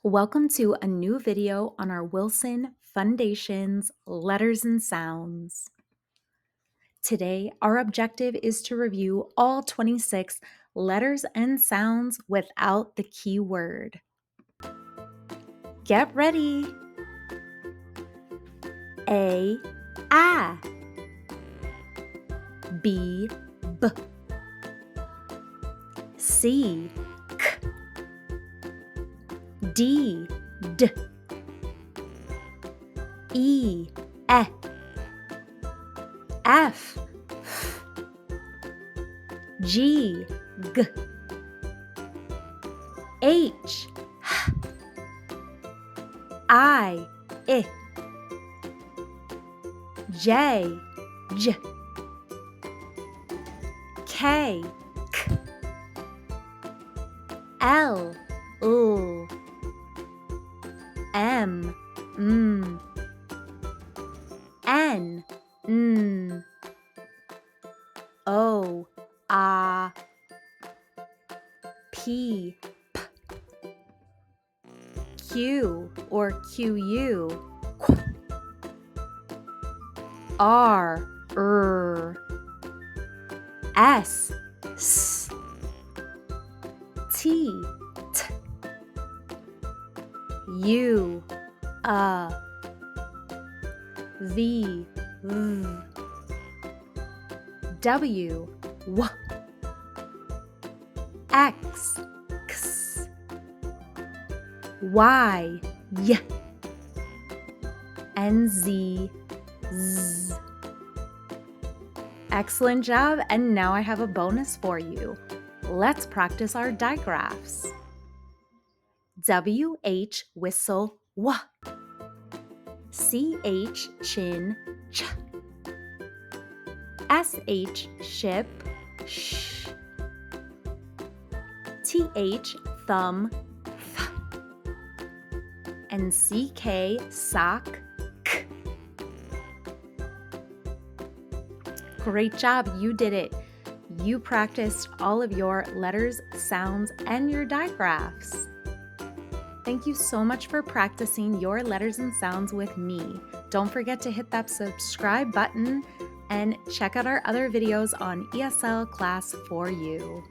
Welcome to a new video on our Wilson Fundations Letters and Sounds. Today, our objective is to review all 26 letters and sounds without the keyword. Get ready! A, B, B, C, K, D, D, E, F, F, G, G, H, I, J, J, K, K, L, M, N, O, P, Q or QU, R, S, T, U, V, W, X, Y, and Z. Excellent job, and now I have a bonus for you. Let's practice our digraphs. WH whistle W, CH chin ch, SH ship sh, TH thumb th, and CK sock k. Great job, you did it. You practiced all of your letters, sounds, and your digraphs. Thank you so much for practicing your letters and sounds with me. Don't forget to hit that subscribe button and check out our other videos on ESL Class for You.